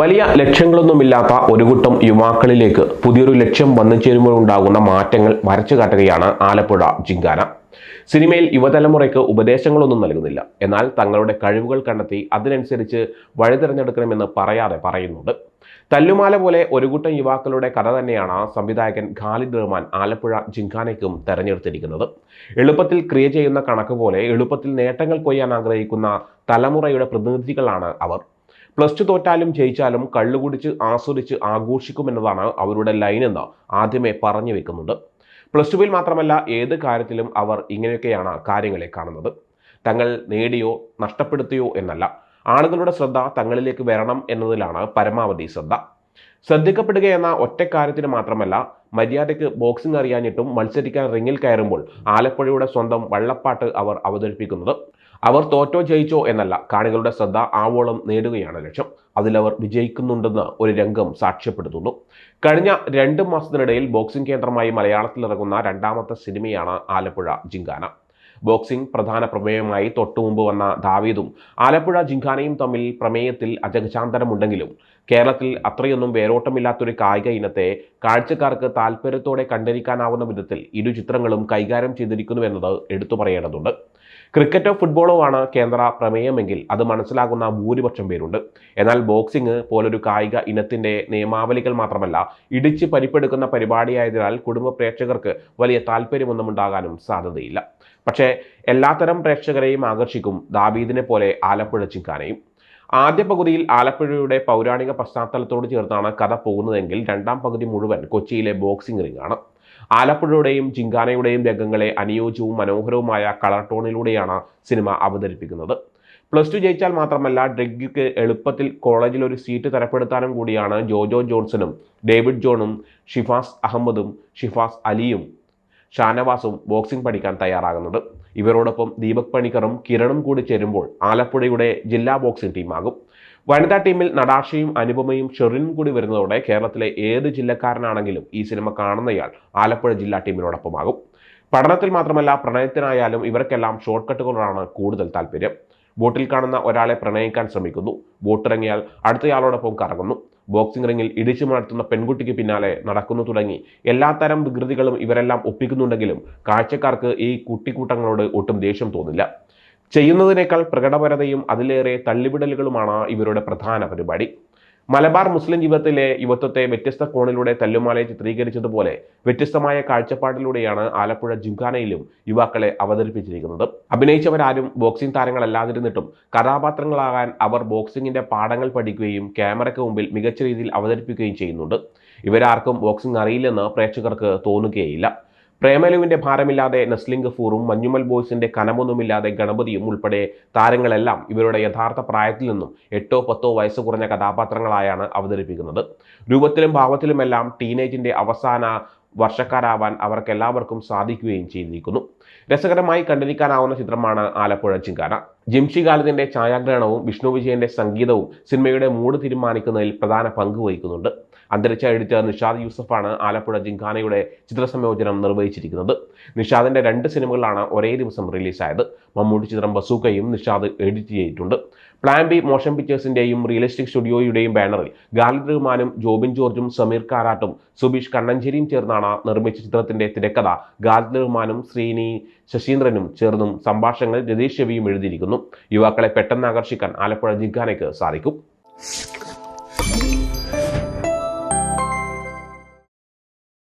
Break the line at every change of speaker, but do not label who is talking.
വലിയ ലക്ഷ്യങ്ങളൊന്നുമില്ലാത്ത ഒരു കൂട്ടം യുവാക്കളിലേക്ക് പുതിയൊരു ലക്ഷ്യം വന്നു ചേരുമ്പോഴുണ്ടാകുന്ന മാറ്റങ്ങൾ വരച്ചു കാട്ടുകയാണ് ആലപ്പുഴ ജിങ്കാന. സിനിമയിൽ യുവതലമുറയ്ക്ക് ഉപദേശങ്ങളൊന്നും നൽകുന്നില്ല, എന്നാൽ തങ്ങളുടെ കഴിവുകൾ കണ്ടെത്തി അതിനനുസരിച്ച് വഴി തിരഞ്ഞെടുക്കണമെന്ന് പറയാതെ പറയുന്നുണ്ട്. തല്ലുമാല പോലെ ഒരു കൂട്ടം യുവാക്കളുടെ കഥ തന്നെയാണ് സംവിധായകൻ ഖാലിദ് റഹ്മാൻ ആലപ്പുഴ ജിങ്കാനയ്ക്കും തെരഞ്ഞെടുത്തിരിക്കുന്നത്. എളുപ്പത്തിൽ ക്രിയ ചെയ്യുന്ന കണക്ക് പോലെ എളുപ്പത്തിൽ നേട്ടങ്ങൾ കൊയ്യാൻ ആഗ്രഹിക്കുന്ന തലമുറയുടെ പ്രതിനിധികളാണ് അവർ. +2 തോറ്റാലും ജയിച്ചാലും കള്ളുകുടിച്ച് ആസ്വദിച്ച് ആഘോഷിക്കുമെന്നതാണ് അവരുടെ ലൈൻ എന്ന് ആദ്യമേ പറഞ്ഞു വെക്കുന്നുണ്ട്. +2വിൽ മാത്രമല്ല, ഏത് കാര്യത്തിലും അവർ ഇങ്ങനെയൊക്കെയാണ് കാര്യങ്ങളെ കാണുന്നത്. തങ്ങൾ നേടിയോ നഷ്ടപ്പെടുത്തിയോ എന്നല്ല, ആളുകളുടെ ശ്രദ്ധ തങ്ങളിലേക്ക് വരണം എന്നതിലാണ് പരമാവധി ശ്രദ്ധ. ശ്രദ്ധിക്കപ്പെടുകയെന്ന ഒറ്റ കാര്യത്തിന് മാത്രമല്ല, മര്യാദയ്ക്ക് ബോക്സിംഗ് അറിയാഞ്ഞിട്ടും മത്സരിക്കാൻ റിങ്ങിൽ കയറുമ്പോൾ ആലപ്പുഴയുടെ സ്വന്തം വള്ളപ്പാട്ട് അവർ അവതരിപ്പിക്കുന്നത്. അവർ തോറ്റോ ജയിച്ചോ എന്നല്ല, കാണികളുടെ ശ്രദ്ധ ആവോളം നേടുകയാണ് ലക്ഷ്യം. അതിലവർ വിജയിക്കുന്നുണ്ടെന്ന് ഒരു രംഗം സാക്ഷ്യപ്പെടുത്തുന്നു. കഴിഞ്ഞ 2 മാസത്തിനിടയിൽ ബോക്സിംഗ് കേന്ദ്രമായി മലയാളത്തിൽ ഇറങ്ങുന്ന രണ്ടാമത്തെ സിനിമയാണ് ആലപ്പുഴ ജിങ്കാന. ബോക്സിംഗ് പ്രധാന പ്രമേയമായി തൊട്ടുമുമ്പ് വന്ന ദാവീദും ആലപ്പുഴ ജിങ്കാനയും തമ്മിൽ പ്രമേയത്തിൽ അജഗജാന്തരമുണ്ടെങ്കിലും കേരളത്തിൽ അത്രയൊന്നും വേരോട്ടമില്ലാത്തൊരു കായിക ഇനത്തെ കാഴ്ചക്കാർക്ക് താല്പര്യത്തോടെ കണ്ടിരിക്കാനാവുന്ന വിധത്തിൽ ഇരു ചിത്രങ്ങളും കൈകാര്യം ചെയ്തിരിക്കുന്നുവെന്നത് എടുത്തു പറയേണ്ടതുണ്ട്. ക്രിക്കറ്റോ ഫുട്ബോളോ ആണ് കേന്ദ്ര പ്രമേയമെങ്കിൽ അത് മനസ്സിലാകുന്ന ഭൂരിപക്ഷം പേരുണ്ട്. എന്നാൽ ബോക്സിംഗ് പോലൊരു കായിക ഇനത്തിന്റെ നിയമാവലികൾ മാത്രമല്ല, ഇടിച്ച് പരിപ്പെടുക്കുന്ന പരിപാടിയായതിനാൽ കുടുംബ പ്രേക്ഷകർക്ക് വലിയ താല്പര്യമൊന്നും ഉണ്ടാകാനും സാധ്യതയില്ല. പക്ഷേ എല്ലാത്തരം പ്രേക്ഷകരെയും ആകർഷിക്കും ദാവീദിനെ പോലെ ആലപ്പുഴ ജിങ്കാനയും. ആദ്യ പകുതിയിൽ ആലപ്പുഴയുടെ പൗരാണിക പശ്ചാത്തലത്തോട് ചേർത്താണ് കഥ പോകുന്നതെങ്കിൽ രണ്ടാം പകുതി മുഴുവൻ കൊച്ചിയിലെ ബോക്സിംഗ് റിംഗാണ്. ആലപ്പുഴയുടെയും ജിങ്കാനയുടെയും രംഗങ്ങളെ അനുയോജ്യവും മനോഹരവുമായ കളർ ടോണിലൂടെയാണ് സിനിമ അവതരിപ്പിക്കുന്നത്. +2 ജയിച്ചാൽ മാത്രമല്ല, ഡ്രഗിക്ക് എളുപ്പത്തിൽ കോളേജിൽ ഒരു സീറ്റ് തരപ്പെടുത്താനും കൂടിയാണ് ജോജോ ജോൺസണും ഡേവിഡ് ജോണും ഷിഫാസ് അഹമ്മദും ഷിഫാസ് അലിയും ഷാനവാസും ബോക്സിംഗ് പഠിക്കാൻ തയ്യാറാകുന്നത്. ഇവരോടൊപ്പം ദീപക് പണിക്കറും കിരണും കൂടി ചേരുമ്പോൾ ആലപ്പുഴയുടെ ജില്ലാ ബോക്സിംഗ് ടീമാകും. വനിതാ ടീമിൽ നടാഷയും അനുപമയും ഷെറിനും കൂടി വരുന്നതോടെ കേരളത്തിലെ ഏത് ജില്ലക്കാരനാണെങ്കിലും ഈ സിനിമ കാണുന്നയാൾ ആലപ്പുഴ ജില്ലാ ടീമിനോടൊപ്പമാകും. പഠനത്തിൽ മാത്രമല്ല, പ്രണയത്തിനായാലും ഇവർക്കെല്ലാം ഷോർട്ട് കട്ടുകളാണ് കൂടുതൽ താല്പര്യം. ബോട്ടിൽ കാണുന്ന ഒരാളെ പ്രണയിക്കാൻ ശ്രമിക്കുന്നു, ബോട്ടിറങ്ങിയാൽ അടുത്തയാളോടൊപ്പം കറങ്ങുന്നു, ബോക്സിംഗ് റിംഗിൽ ഇടിച്ചു നടത്തുന്ന പെൺകുട്ടിക്ക് പിന്നാലെ നടക്കുന്നു തുടങ്ങി എല്ലാത്തരം വികൃതികളും ഇവരെല്ലാം ഒപ്പിക്കുന്നുണ്ടെങ്കിലും കാഴ്ചക്കാർക്ക് ഈ കുട്ടിക്കൂട്ടങ്ങളോട് ഒട്ടും ദേഷ്യം തോന്നില്ല. ചെയ്യുന്നതിനേക്കാൾ പ്രകടപരതയും അതിലേറെ തള്ളിവിടലുകളുമാണ് ഇവരുടെ പ്രധാന പരിപാടി. മലബാർ മുസ്ലിം ജീവിതത്തിലെ യുവത്വത്തെ വ്യത്യസ്ത കോണിലൂടെ തല്ലുമാലയെ ചിത്രീകരിച്ചതുപോലെ വ്യത്യസ്തമായ കാഴ്ചപ്പാടിലൂടെയാണ് ആലപ്പുഴ ജിങ്കാനയിലും യുവാക്കളെ അവതരിപ്പിച്ചിരിക്കുന്നത്. അഭിനയിച്ചവരാരും ബോക്സിംഗ് താരങ്ങളല്ലാതിരുന്നിട്ടും കഥാപാത്രങ്ങളാകാൻ അവർ ബോക്സിംഗിന്റെ പാഠങ്ങൾ പഠിക്കുകയും ക്യാമറയ്ക്ക് മുമ്പിൽ മികച്ച രീതിയിൽ അവതരിപ്പിക്കുകയും ചെയ്യുന്നുണ്ട്. ഇവരാർക്കും ബോക്സിംഗ് അറിയില്ലെന്ന് പ്രേക്ഷകർക്ക് തോന്നുകയില്ല. പ്രേമലുവിന്റെ ഭാരമില്ലാതെ നസ്ലിൻ ഗഫൂറും മഞ്ഞുമൽ ബോയ്സിന്റെ കനമൊന്നുമില്ലാതെ ഗണപതിയും ഉൾപ്പെടെ താരങ്ങളെല്ലാം ഇവരുടെ യഥാർത്ഥ പ്രായത്തിൽ നിന്നും 8-10 വയസ്സ് കുറഞ്ഞ കഥാപാത്രങ്ങളായാണ് അവതരിപ്പിക്കുന്നത്. രൂപത്തിലും ഭാവത്തിലുമെല്ലാം ടീനേജിന്റെ അവസാന വർഷക്കാരാവാൻ അവർക്കെല്ലാവർക്കും സാധിക്കുകയും ചെയ്തിരിക്കുന്നു. രസകരമായി കണ്ടിരിക്കാനാവുന്ന ചിത്രമാണ് ആലപ്പുഴ ജിങ്കാന. ജിംഷി ഖാലിദിന്റെ ഛായാഗ്രഹണവും വിഷ്ണു വിജയന്റെ സംഗീതവും സിനിമയുടെ മൂഡ് തീരുമാനിക്കുന്നതിൽ പ്രധാന പങ്ക് വഹിക്കുന്നുണ്ട്. അന്തരിച്ച എഡിറ്റർ നിഷാദ് യൂസഫാണ് ആലപ്പുഴ ജിങ്കാനയുടെ ചിത്രസംയോജനം നിർവഹിച്ചിരിക്കുന്നത്. നിഷാദിന്റെ 2 സിനിമകളാണ് ഒരേ ദിവസം റിലീസായത്. മമ്മൂട്ടി ചിത്രം ബസൂക്കയും നിഷാദ് എഡിറ്റ് ചെയ്തിട്ടുണ്ട്. പ്ലാൻ ബി മോഷൻ പിക്ചേഴ്സിന്റെയും റിയലിസ്റ്റിക് സ്റ്റുഡിയോയുടെയും ബാനറിൽ ഖാലിദ് റഹ്മാനും ജോബിൻ ജോർജും സമീർ കാരാട്ടും സുബീഷ് കണ്ണഞ്ചേരിയും ചേർന്നാണ് നിർമ്മിച്ച ചിത്രത്തിന്റെ തിരക്കഥ ഖാലിദ് റഹ്മാനും ശ്രീനി ശശീന്ദ്രനും ചേർന്നും സംഭാഷണങ്ങൾ രതീഷ് രവിയും എഴുതിയിരിക്കുന്നു. യുവാക്കളെ പെട്ടെന്ന് ആകർഷിക്കാൻ ആലപ്പുഴ ജിങ്കാനയ്ക്ക് സാധിക്കും.